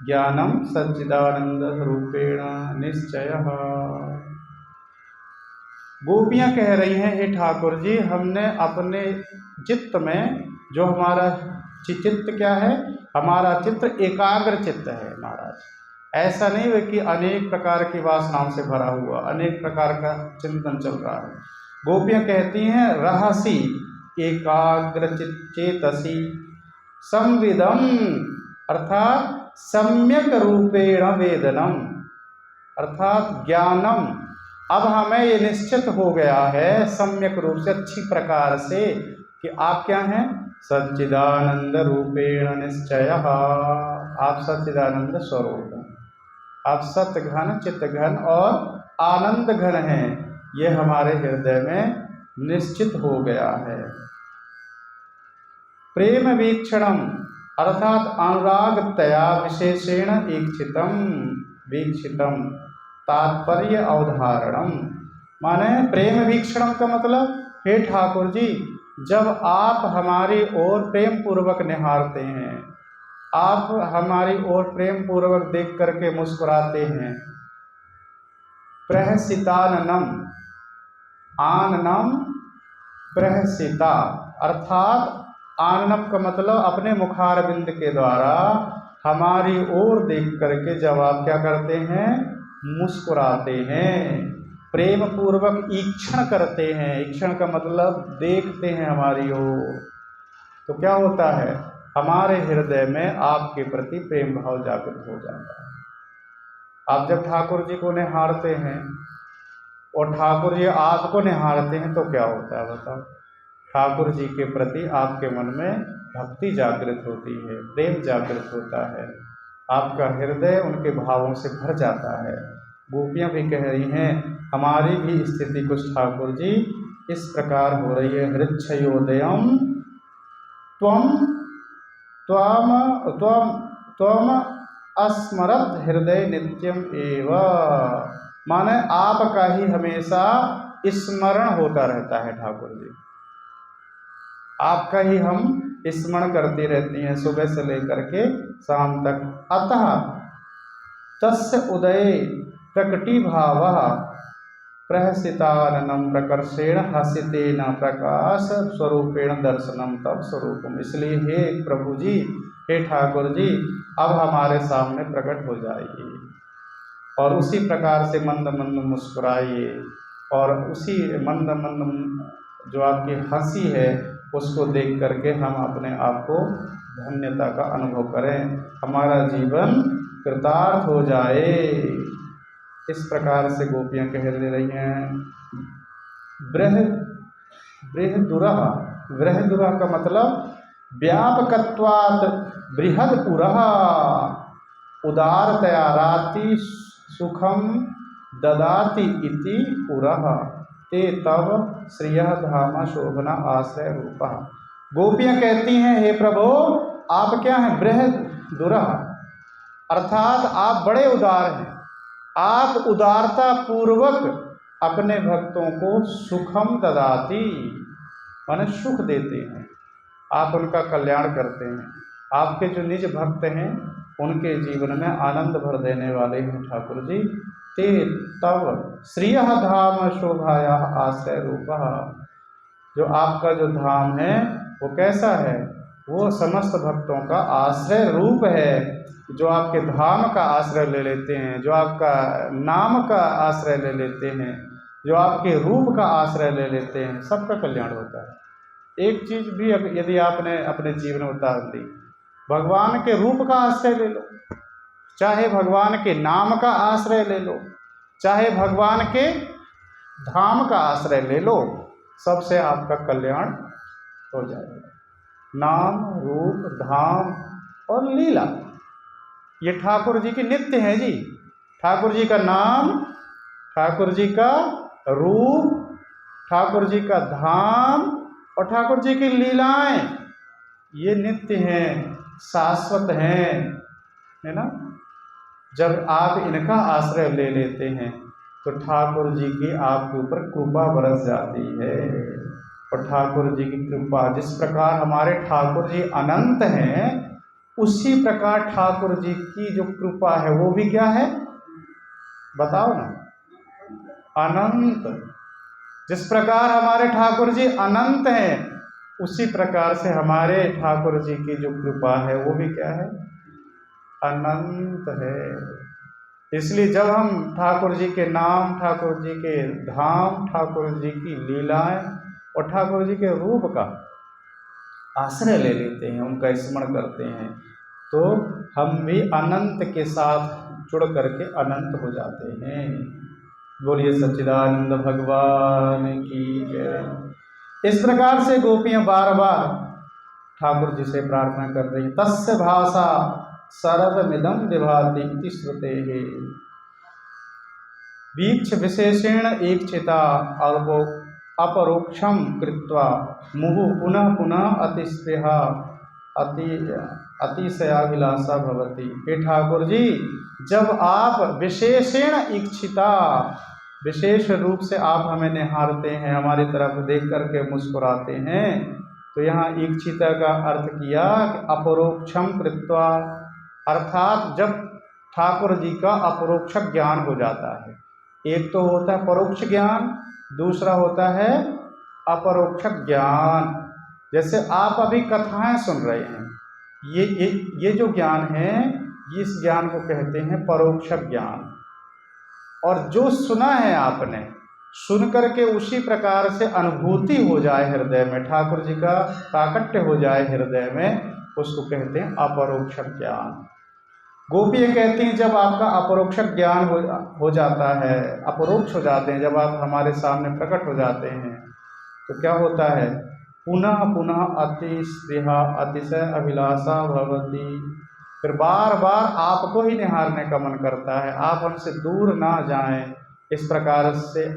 ज्ञानम सच्चिदानंद रूपेण निश्चयः। गोपियाँ कह रही हैं हे ठाकुर जी हमने अपने चित्त में जो हमारा चित्त क्या है, हमारा चित्त एकाग्र चित्त है महाराज। ऐसा नहीं है कि अनेक प्रकार की वासनाओं से भरा हुआ अनेक प्रकार का चिंतन चल रहा है। गोपियाँ कहती हैं रहसी एकाग्र चेतसी संविदम अर्थात सम्यक रूपेण वेदनम अर्थात ज्ञानम। अब हमें ये निश्चित हो गया है सम्यक रूप से अच्छी प्रकार से कि आप क्या हैं, सच्चिदानंद रूपेण निश्चयः, आप सच्चिदानंद स्वरूप हैं, आप सत्य घन चित्त घन और आनंद घन हैं, ये हमारे हृदय में निश्चित हो गया है। प्रेम वीक्षणम अर्थात अनुरागतया विशेषेण ईक्षितम वीक्षितम तात्पर्य अवधारणम। माने प्रेम वीक्षणम का मतलब हे ठाकुर जी जब आप हमारी ओर प्रेम पूर्वक निहारते हैं, आप हमारी ओर प्रेम पूर्वक देख करके मुस्कुराते हैं। प्रहसिताननम आननम प्रहसिता अर्थात आननम का मतलब अपने मुखारबिंद के द्वारा हमारी ओर देख करके जब आप क्या करते हैं, मुस्कुराते हैं, प्रेम पूर्वक ईक्षण करते हैं। ईक्षण का मतलब देखते हैं हमारी ओर, तो क्या होता है, हमारे हृदय में आपके प्रति प्रेम भाव जागृत हो जाता है। आप जब ठाकुर जी को निहारते हैं और ठाकुर जी आपको निहारते हैं तो क्या होता है बताओ, ठाकुर जी के प्रति आपके मन में भक्ति जागृत होती है, प्रेम जागृत होता है, आपका हृदय उनके भावों से भर जाता है। गोपियाँ भी कह रही हैं हमारी भी स्थिति कुछ ठाकुर जी इस प्रकार हो रही है। हृच्छयोदयम त्वम त्वम त्वम त्वम अस्मरत हृदय नित्यम एव, माने आपका ही हमेशा स्मरण होता रहता है ठाकुर जी, आपका ही हम स्मरण करती रहती हैं सुबह से लेकर के शाम तक। अतः तस्य उदये प्रकटी भाव प्रहसिताननम प्रकर्षेण हसितेन प्रकाश स्वरूपेण दर्शनम तब स्वरूपम। इसलिए हे प्रभु जी, हे ठाकुर जी, अब हमारे सामने प्रकट हो जाइए और उसी प्रकार से मंद मंद मुस्कुराइए और उसी मंद मंद जो आपकी हंसी है उसको देख करके हम अपने आप को धन्यता का अनुभव करें, हमारा जीवन कृतार्थ हो जाए। इस प्रकार से गोपियाँ कह ले रही हैं। बृहदुरः, बृहदुरः का मतलब व्यापकत्वात् बृहदपुरः उदारतया राति सुखम ददाति इति पुरः ते तव श्रियः धाम शोभना आश्रय रूपः। गोपियाँ कहती हैं हे प्रभु आप क्या हैं, बृहदुरः अर्थात आप बड़े उदार हैं, आप उदारता पूर्वक अपने भक्तों को सुखम ददाति माने सुख देते हैं, आप उनका कल्याण करते हैं। आपके जो निज भक्त हैं उनके जीवन में आनंद भर देने वाले हैं ठाकुर जी। ते तव श्रिय धाम शोभाया आश्रय रूप। जो आपका जो धाम है वो कैसा है? वो समस्त भक्तों का आश्रय रूप है। जो आपके धाम का आश्रय ले लेते हैं, जो आपका नाम का आश्रय ले लेते हैं, जो आपके रूप का आश्रय ले लेते हैं, सबका कल्याण होता है। एक चीज़ भी यदि आपने अपने जीवन में उतार ली, भगवान के रूप का आश्रय ले लो, चाहे भगवान के नाम का आश्रय ले लो, चाहे भगवान के धाम का आश्रय ले लो, सबसे आपका कल्याण हो जाएगा। नाम, रूप, धाम और लीला ये ठाकुर जी की नित्य है जी। ठाकुर जी का नाम, ठाकुर जी का रूप, ठाकुर जी का धाम और ठाकुर जी की लीलाएं ये नित्य हैं, शाश्वत हैं, है ना। जब आप इनका आश्रय ले लेते हैं तो ठाकुर जी की आपके ऊपर कृपा बरस जाती है। और ठाकुर जी की कृपा, जिस प्रकार हमारे ठाकुर जी अनंत हैं, उसी प्रकार ठाकुर जी की जो कृपा है वो भी क्या है? बताओ ना, अनंत। जिस प्रकार हमारे ठाकुर जी अनंत हैं, उसी प्रकार से हमारे ठाकुर जी की जो कृपा है वो भी क्या है? अनंत है। इसलिए जब हम ठाकुर जी के नाम, ठाकुर जी के धाम, ठाकुर जी की लीलाएं और ठाकुर जी के रूप का आश्रय ले लेते हैं, उनका स्मरण करते हैं, तो हम भी अनंत के साथ जुड़ करके अनंत हो जाते हैं। बोलिए सच्चिदानंद भगवान की जय। इस प्रकार से गोपियां बार बार ठाकुर जी से प्रार्थना कर रही हैं। तस्य भाषा शरदमिदं विभाति इति श्रुतेः वीक्ष विशेषेण एकचिता अपरोक्षम कृत्वा मुहुः पुनः पुनः अतिस्पृहा अतिशयाभिलाषा भवति। हे ठाकुर जी, जब आप विशेषेण इच्छिता, विशेष रूप से आप हमें निहारते हैं, हमारी तरफ देख करके मुस्कुराते हैं, तो यहाँ इच्छिता का अर्थ किया कि अपरोक्षम कृत्वा, अर्थात जब ठाकुर जी का अपरोक्ष ज्ञान हो जाता है। एक तो होता है परोक्ष ज्ञान, दूसरा होता है अपरोक्ष ज्ञान। जैसे आप अभी कथाएं सुन रहे हैं, ये जो ज्ञान है, इस ज्ञान को कहते हैं परोक्ष ज्ञान। और जो सुना है आपने, सुन करके उसी प्रकार से अनुभूति हो जाए हृदय में, ठाकुर जी का प्राकट्य हो जाए हृदय में, उसको कहते हैं अपरोक्ष ज्ञान। गोपियाँ कहती हैं जब आपका अपरोक्ष ज्ञान हो जाता है, अपरोक्ष हो जाते हैं, जब आप हमारे सामने प्रकट हो जाते हैं, तो क्या होता है? पुनः पुनः अतिस्पृहा अतिशय अभिलाषा भवति। फिर बार बार आपको ही निहारने का मन करता है, आप हमसे दूर ना जाएं। इस प्रकार से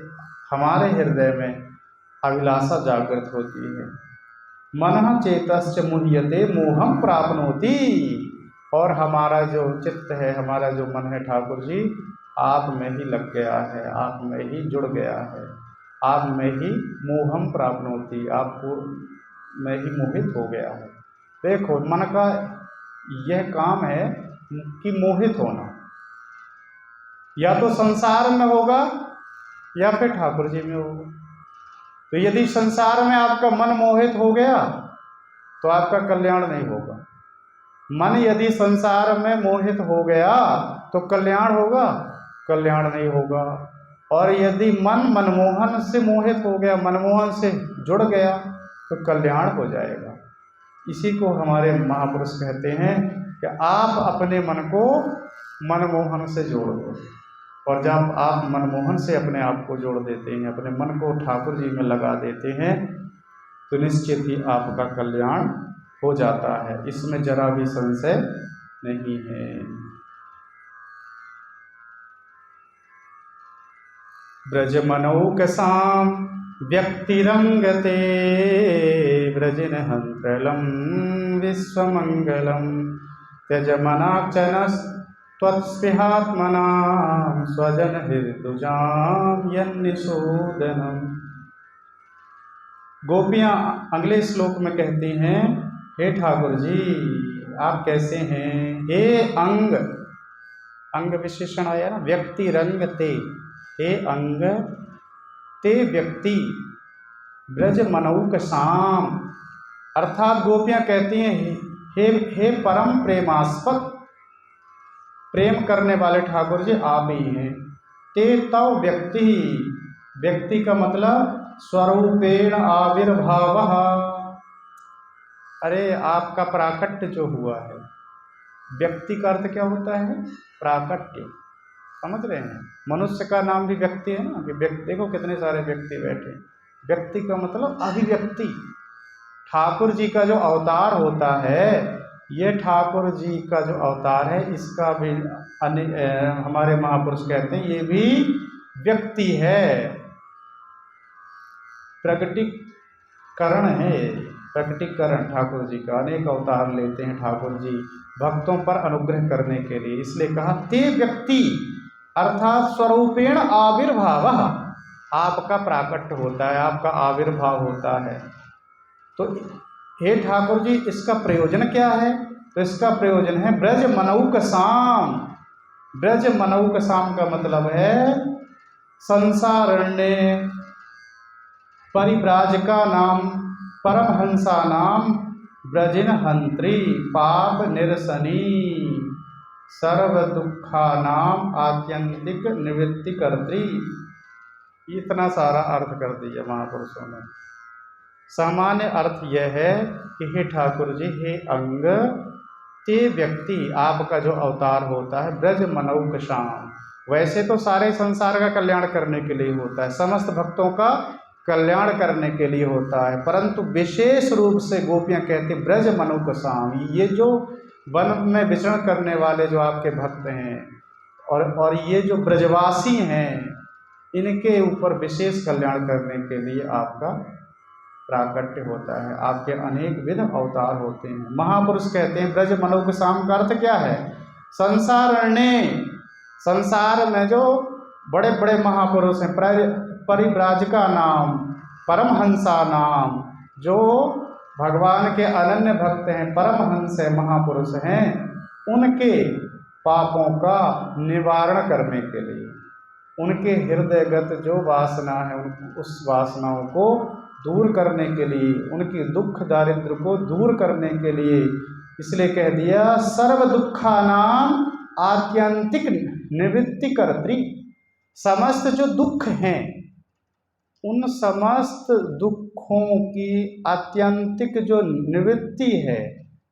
हमारे हृदय में अभिलाषा जागृत होती है। मनः चेतश्च मुह्यते मोहं प्राप्नोति। और हमारा जो चित्त है, हमारा जो मन है, ठाकुर जी आप में ही लग गया है, आप में ही जुड़ गया है, आप में ही मोहम प्राप्नोति, आपको में ही मोहित हो गया है। देखो, मन का यह काम है कि मोहित होना, या तो संसार में होगा या फिर ठाकुर जी में होगा। तो यदि संसार में आपका मन मोहित हो गया तो आपका कल्याण नहीं होगा। मन यदि संसार में मोहित हो गया तो कल्याण होगा? कल्याण नहीं होगा। और यदि मन मनमोहन से मोहित हो गया, मनमोहन से जुड़ गया, तो कल्याण हो जाएगा। इसी को हमारे महापुरुष कहते हैं कि आप अपने मन को मनमोहन से जोड़ दो। और जब आप मनमोहन से अपने आप को जोड़ देते हैं, अपने मन को ठाकुर जी में लगा देते हैं, तो निश्चित ही आपका कल्याण हो जाता है। इसमें जरा भी संशय नहीं है। ब्रजमनौकसां व्यक्तिरंगते ब्रजिनहंत्रलं विश्वमंगलं त्यजमनाक्षणस् त्वत्स्पृहात्मनां स्वजनहृदुजां यन्निषूदनम्। गोपियाँ अगले श्लोक में कहती हैं, हे ठाकुर जी, आप कैसे हैं। हे अंग, अंग विशेषण आया ना, व्यक्ति रंग ते, हे अंग ते व्यक्ति ब्रज मनौक शाम, अर्थात गोपियां कहती हैं हे हे परम प्रेमास्पद, प्रेम करने वाले ठाकुर जी आप ही हैं। ते तव व्यक्ति, व्यक्ति का मतलब स्वरूपेण आविर्भाव, अरे आपका प्राकट्य जो हुआ है, व्यक्ति का अर्थ क्या होता है, प्राकट्य, समझ रहे हैं। मनुष्य का नाम भी व्यक्ति है ना, कि व्यक्ति, देखो कितने सारे व्यक्ति बैठे, व्यक्ति का मतलब अभिव्यक्ति। ठाकुर जी का जो अवतार होता है, ये ठाकुर जी का जो अवतार है, इसका भी हमारे महापुरुष कहते हैं ये भी व्यक्ति है, प्रकटीकरण है, प्रकटीकरण ठाकुर जी का। अनेक अवतार लेते हैं ठाकुर जी भक्तों पर अनुग्रह करने के लिए, इसलिए कहा ते व्यक्ति, अर्थात स्वरूपेण आविर्भाव, आपका प्राकट्य होता है, आपका आविर्भाव होता है। तो हे ठाकुर जी, इसका प्रयोजन क्या है, तो इसका प्रयोजन है ब्रज मनौक शाम। ब्रज मनौक शाम का मतलब है संसारण्य परिव्राजका नाम परमहंसा नाम ब्रजिन हंत्री पाप निरसनी सर्व दुखा नाम आत्यंतिक निवृत्ति कर्त्री। इतना सारा अर्थ कर दिया महापुरुषों ने। सामान्य अर्थ यह है कि हे ठाकुर जी, हे अंग ते व्यक्ति, आपका जो अवतार होता है ब्रज मनौक शाम, वैसे तो सारे संसार का कल्याण करने के लिए होता है, समस्त भक्तों का कल्याण करने के लिए होता है, परंतु विशेष रूप से गोपियां कहती ब्रज मनौक शाम, ये जो वन में विचरण करने वाले जो आपके भक्त हैं और ये जो ब्रजवासी हैं, इनके ऊपर विशेष कल्याण करने के लिए आपका प्राकट्य होता है, आपके अनेक विध अवतार होते हैं। महापुरुष कहते हैं ब्रज मनौक शाम का अर्थ क्या है, संसारण्य, संसार में जो बड़े बड़े महापुरुष हैं, परिव्राजका नाम परमहंसा नाम, जो भगवान के अनन्य भक्त हैं, परमहंस है, महापुरुष हैं, उनके पापों का निवारण करने के लिए, उनके हृदयगत जो वासना है उस वासनाओं को दूर करने के लिए, उनकी दुख दारिद्र को दूर करने के लिए, इसलिए कह दिया सर्व दुखा नाम आत्यंतिक निवृत्ति कर्त्री। समस्त जो दुख हैं, उन समस्त दुखों की आत्यंतिक जो निवृत्ति है,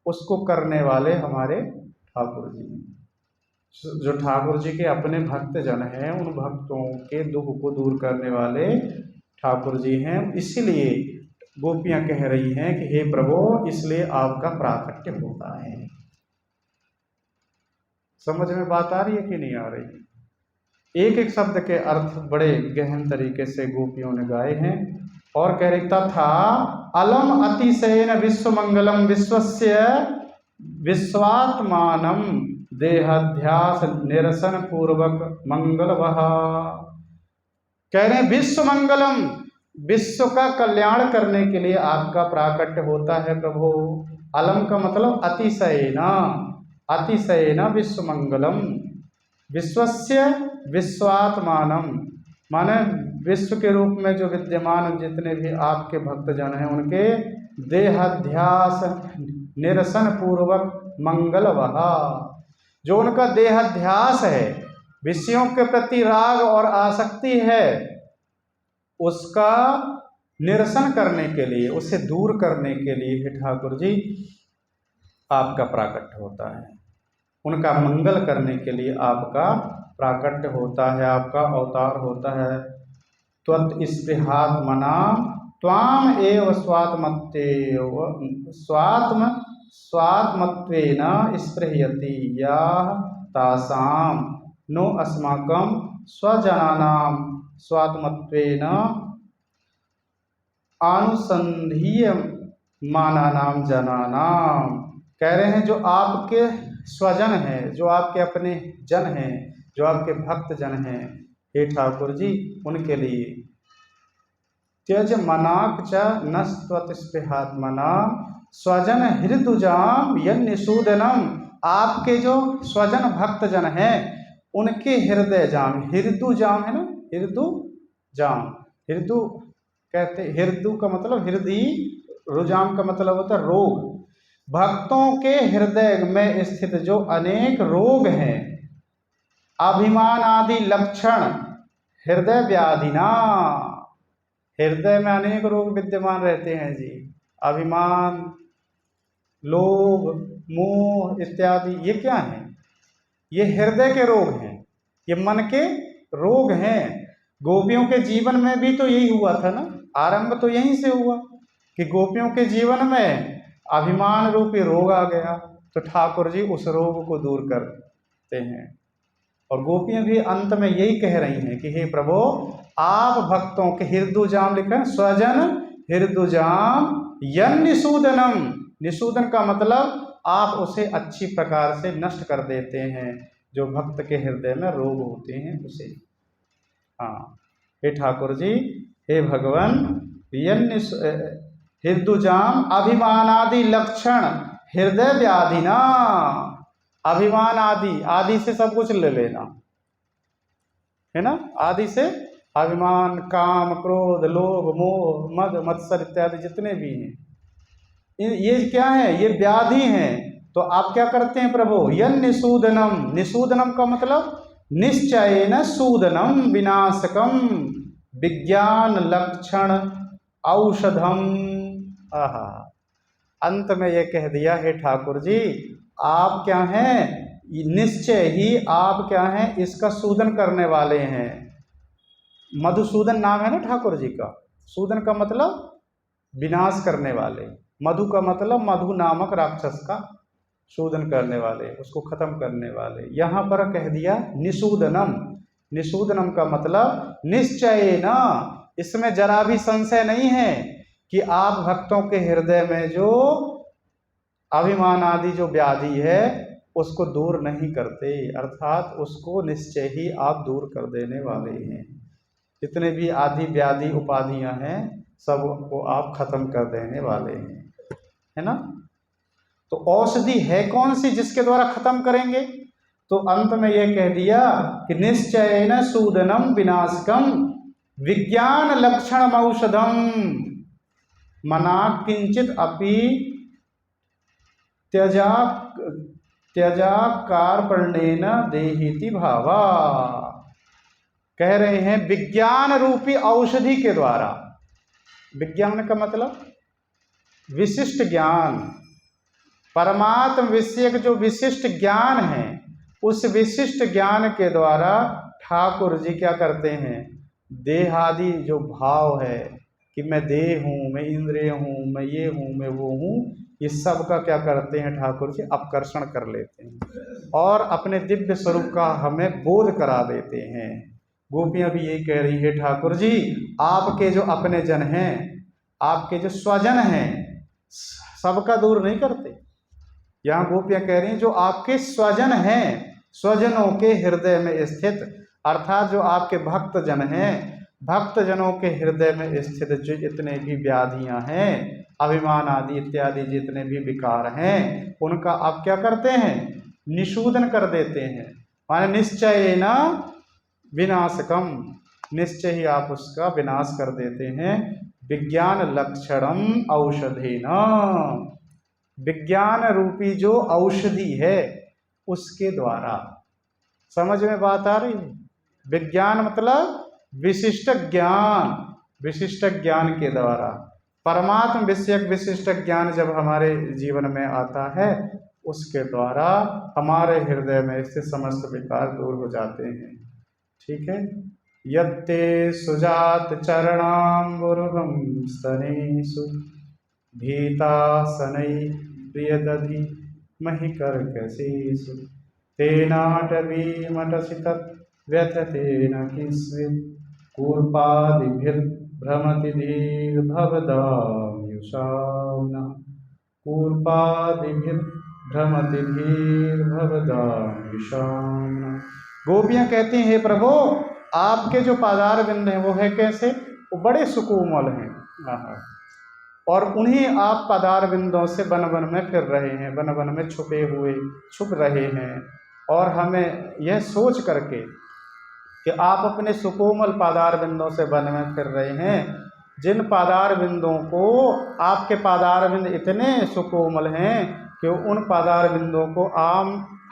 उसको करने वाले हमारे ठाकुर जी हैं। जो ठाकुर जी के अपने भक्त जन हैं, उन भक्तों के दुख को दूर करने वाले ठाकुर जी हैं। इसीलिए गोपियां कह रही हैं कि हे प्रभु, इसलिए आपका प्राकट्य होता है। समझ में बात आ रही है कि नहीं आ रही। एक एक शब्द के अर्थ बड़े गहन तरीके से गोपियों ने गाए हैं। और कह रही तथा अलम अतिशयन विश्वमंगलम विश्वस्य विश्वात्मानम देहाध्यास निरसन पूर्वक मंगल वहा। कह रहे हैं विश्व मंगलम, विश्व का कल्याण करने के लिए आपका प्राकट्य होता है प्रभु। अलम का मतलब अतिशयना, अतिशयना विश्व मंगलम, विश्वस्य विश्वात्मानम, माने विश्व के रूप में जो विद्यमान जितने भी आपके भक्तजन हैं, उनके देहाध्यास निरसन पूर्वक मंगल वहा। जो उनका देहाध्यास है, विषयों के प्रति राग और आसक्ति है, उसका निरसन करने के लिए, उसे दूर करने के लिए हे ठाकुर जी आपका प्राकट्य होता है। उनका मंगल करने के लिए आपका प्राकट्य होता है, आपका अवतार होता है। त्वत् स्पृहात्मना त्वाम एव स्वात्मत्वेन स्पृहयति याः तासां नो अस्माकं स्वजनानां स्वात्मत्वेन अनुसंधीयमानानां जनानां। कह रहे हैं जो आपके स्वजन हैं, जो आपके अपने जन हैं, जो आपके भक्त जन हैं, हे ठाकुर जी, उनके लिए त्यज मनाक च नस्त्वत स्पृहात्मना स्वजन हृदुजाम यन्निषूदनम, आपके जो स्वजन भक्तजन हैं उनके हृदय जाम, हृदु जाम है ना, हृदु जाम, हृदु कहते, हृदु का मतलब हृदय, रुजाम का मतलब होता है रोग। भक्तों के हृदय में स्थित जो अनेक रोग हैं, अभिमान आदि लक्षण, हृदय व्याधिना, हृदय में अनेक रोग विद्यमान रहते हैं जी, अभिमान, लोभ, मोह इत्यादि, ये क्या है? ये हृदय के रोग हैं, ये मन के रोग हैं। गोपियों के जीवन में भी तो यही हुआ था ना, आरंभ तो यहीं से हुआ कि गोपियों के जीवन में अभिमान रूपी रोग आ गया, तो ठाकुर जी उस रोग को दूर करते हैं। और गोपियां भी अंत में यही कह रही हैं कि हे प्रभु, आप भक्तों के हृदुजाम, लिखा स्वजन हृदुजाम यन्निषूदनम, निषूदन का मतलब आप उसे अच्छी प्रकार से नष्ट कर देते हैं, जो भक्त के हृदय में रोग होते हैं उसे। हाँ, हे ठाकुर जी, हे भगवान, हृदुजाम अभिमानादि लक्षण हृदय व्याधिना, अभिमान आदि, आदि से सब कुछ ले लेना है ना, आदि से अभिमान, काम, क्रोध, लोभ, मोह, मद, मत्सर इत्यादि जितने भी हैं, ये क्या है? ये व्याधि हैं। तो आप क्या करते हैं प्रभु? यन्निषूदनम, निषूदनम का मतलब निश्चयेन सूदनम विनाशकम विज्ञान लक्षण औषधम। आहा, अंत में ये कह दिया, हे ठाकुर जी, आप क्या हैं? निश्चय ही आप क्या हैं? इसका सूदन करने वाले हैं। मधुसूदन नाम है ना ठाकुर जी का। सूदन का मतलब विनाश करने वाले, मधु का मतलब मधु नामक राक्षस का सूदन करने वाले, उसको खत्म करने वाले। यहाँ पर कह दिया निषूदनम, निषूदनम का मतलब निश्चय न, इसमें जरा भी संशय नहीं है कि आप भक्तों के हृदय में जो अभिमान आदि जो व्याधि है उसको दूर नहीं करते, अर्थात उसको निश्चय ही आप दूर कर देने वाले हैं। जितने भी आदि व्याधि उपाधियां हैं सबको आप खत्म कर देने वाले हैं, है ना। तो औषधि है कौन सी जिसके द्वारा खत्म करेंगे? तो अंत में यह कह दिया कि निश्चयेन सूदनम विनाशकम विज्ञान लक्षण औषधम मना किंचित अपि त्यजा कार्पण्येन देहीति भावा। कह रहे हैं विज्ञान रूपी औषधि के द्वारा। विज्ञान का मतलब विशिष्ट ज्ञान, परमात्म विषयक जो विशिष्ट ज्ञान है, उस विशिष्ट ज्ञान के द्वारा ठाकुर जी क्या करते हैं? देहादि जो भाव है कि मैं देह हूँ, मैं इंद्रिय हूँ, मैं ये हूँ, मैं वो हूँ, इस सब का क्या करते हैं ठाकुर जी? अपकर्षण कर लेते हैं और अपने दिव्य स्वरूप का हमें बोध करा देते हैं। गोपियां भी यही कह रही है, ठाकुर जी आपके जो अपने जन हैं, आपके जो स्वजन हैं, सबका दूर नहीं करते। यहाँ गोपियां कह रही हैं जो आपके स्वजन हैं, स्वजनों के हृदय में स्थित, अर्थात जो आपके भक्त जन हैं, भक्त जनों के हृदय में स्थित जो जितने भी व्याधियां हैं, अभिमान आदि इत्यादि जितने भी विकार हैं, उनका आप क्या करते हैं? निषूदन कर देते हैं। माने निश्चय न विनाशकम, निश्चय ही आप उसका विनाश कर देते हैं। विज्ञान लक्षणम औषधेन, विज्ञान रूपी जो औषधि है उसके द्वारा। समझ में बात आ रही है? विज्ञान मतलब विशिष्ट ज्ञान, विशिष्ट ज्ञान के द्वारा, परमात्म विषयक विशिष्ट ज्ञान जब हमारे जीवन में आता है, उसके द्वारा हमारे हृदय में स्थित समस्त विकार दूर हो जाते हैं। ठीक है। यत्ते सुजात चरणाम्बुरुहं स्तनेषु भीतासनै प्रियदधि महिकर्कशेषु तेनाटवीमटसि तत् व्यथतेन किंस्वित् कूर्पादिभिर्भ्रमति धीर्भवदाम्युषाम्नः कूर्पादिभिर्भ्रमति धीर्भवदाम्युषाम्नः। गोपियां कहती हैं, हे प्रभु आपके जो पादार बिंद हैं वो है कैसे? वो बड़े सुकोमल हैं। और उन्हीं आप पदार बिंदों से वन वन में फिर रहे हैं, वन वन में छुप रहे हैं। और हमें यह सोच करके कि आप अपने सुकोमल पादार बिंदों से वन में फिर रहे हैं, जिन पादार बिंदों को, आपके पादार बिंद इतने सुकोमल हैं कि उन पादार बिंदों को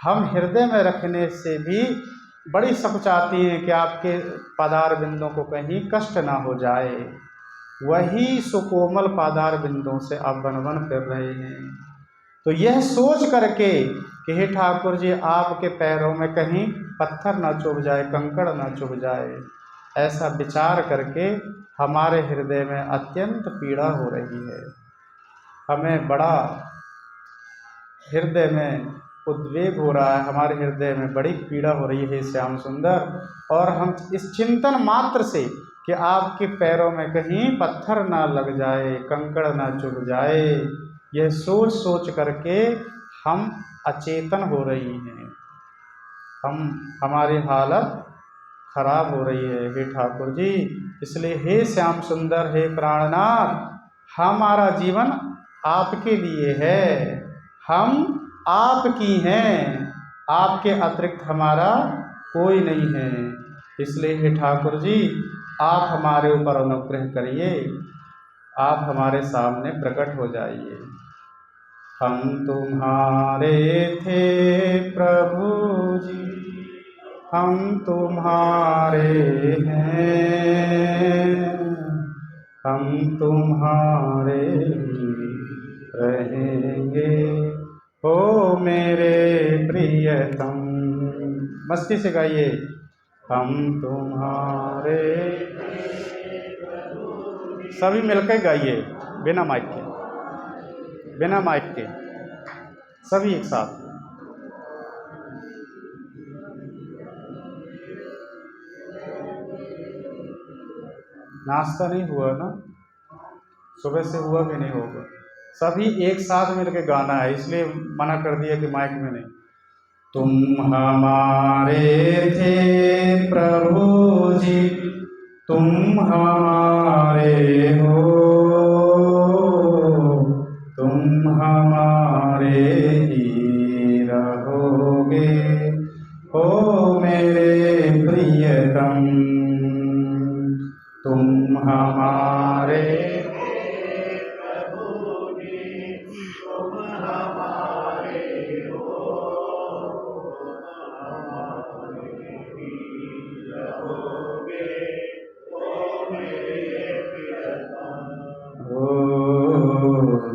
हम हृदय में रखने से भी बड़ी सकुचाती हैं कि आपके पादार बिंदों को कहीं कष्ट ना हो जाए। वही सुकोमल पादार बिंदों से आप वन वन फिर रहे हैं। तो यह सोच करके कि हे ठाकुर जी, आपके पैरों में कहीं पत्थर ना चुभ जाए, कंकड़ ना चुभ जाए, ऐसा विचार करके हमारे हृदय में अत्यंत पीड़ा हो रही है। हमें बड़ा हृदय में उद्वेग हो रहा है, हमारे हृदय में बड़ी पीड़ा हो रही है श्याम सुंदर। और हम इस चिंतन मात्र से कि आपके पैरों में कहीं पत्थर ना लग जाए, कंकड़ ना चुभ जाए, यह सोच सोच करके हम अचेतन हो रही हैं, हमारी हालत खराब हो रही है हे ठाकुर जी। इसलिए हे श्याम सुंदर, हे प्राणनाथ, हमारा जीवन आपके लिए है, हम आपकी हैं, आपके अतिरिक्त हमारा कोई नहीं है। इसलिए हे ठाकुर जी, आप हमारे ऊपर अनुग्रह करिए, आप हमारे सामने प्रकट हो जाइए। हम तुम्हारे थे प्रभु जी, हम तुम्हारे हैं, हम तुम्हारे रहेंगे, हो मेरे प्रियतम। मस्ती से गाइए, हम तुम्हारे, सभी मिलकर गाइए, बिना माइक के, बिना माइक के, सभी एक साथ। नाश्ता नहीं हुआ ना, सुबह से हुआ कि नहीं होगा? सभी एक साथ मिलकर गाना है, इसलिए मना कर दिया कि माइक में नहीं। तुम हमारे थे प्रभु जी, तुम हमारे हो, तुम हमारे ही रहोगे, हो मेरे प्रियतम। तुम हमारे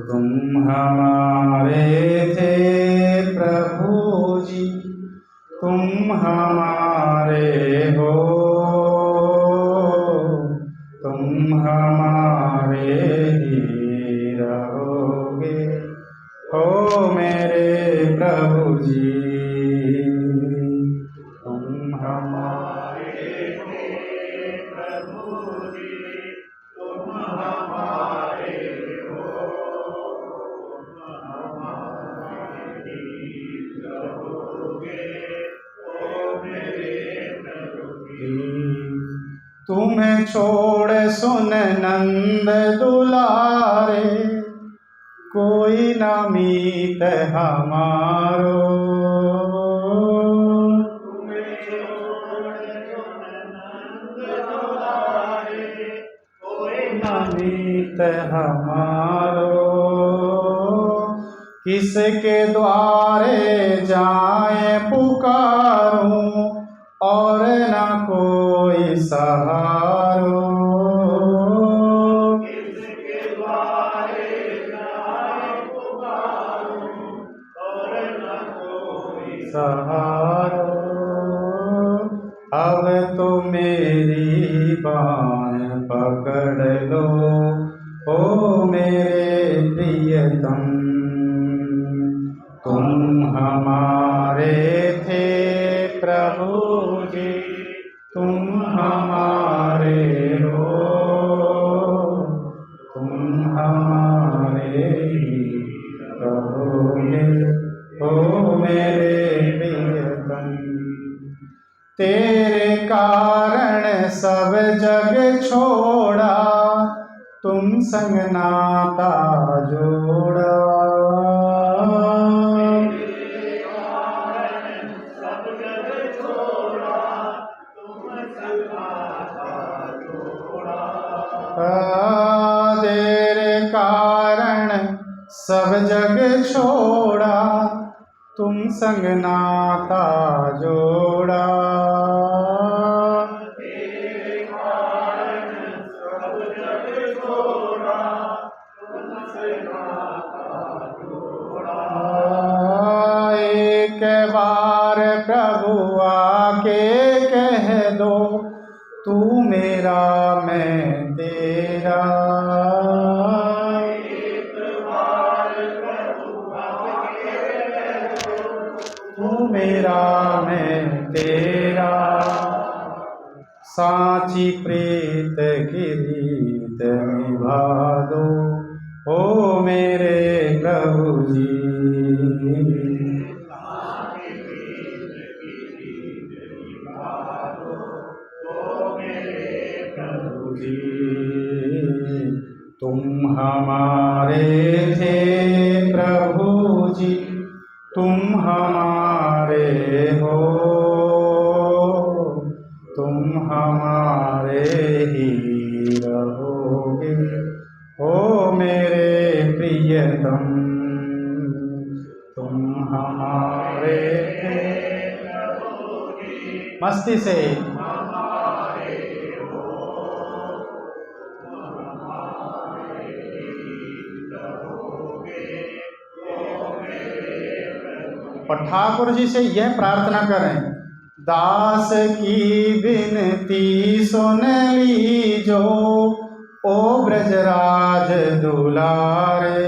तुम हमारे थे प्रभु जी, तुम हमारे हो, तुम हमारे ही रहोगे, हो मेरे प्रभु जी। तुम हमारे प्रभु जी, तुम हमारे तुम्हें छोड़ सुन नंद दुलारे, कोई न मीत हमारो। तुम्हें छोड़ सुन नंद दुलारे, कोई न मीत हमारो। किसके द्वारे जाए पुकारूं, और न कोई सहारो। किसके द्वारे जाए पुकारूं, और न कोई सहारो। अब तो मेरी बाँह पकड़ लो, ओ मेरे प्रियतम। तुम हमारे थे प्रभु जी, तुम हमारे हो, तुम हमारे रहोगे, हो मेरे प्रियतम। तेरे कारण सब जग छोड़ा, तुम संग नाता जोड़ा। तेरे कारण सब जग छोड़ा, तुम संग नाता जोड़ा। एक बार प्रभु आके कह दो, तू मेरा मैं तेरा। तू मेरा मैं तेरा, साची प्रीत की रीत निभा दो, ओ मेरे प्रभु जी। प्रभु जी तुम हमारे थे, प्रभु जी तुम हमारे हो, तुम हमारे ही रहोगे, ओ मेरे प्रियतम। तुम हमारे थे, मस्ती से और ठाकुर जी से यह प्रार्थना करें, दास की विनती सुन लीजो, ओ ब्रजराज दुलारे।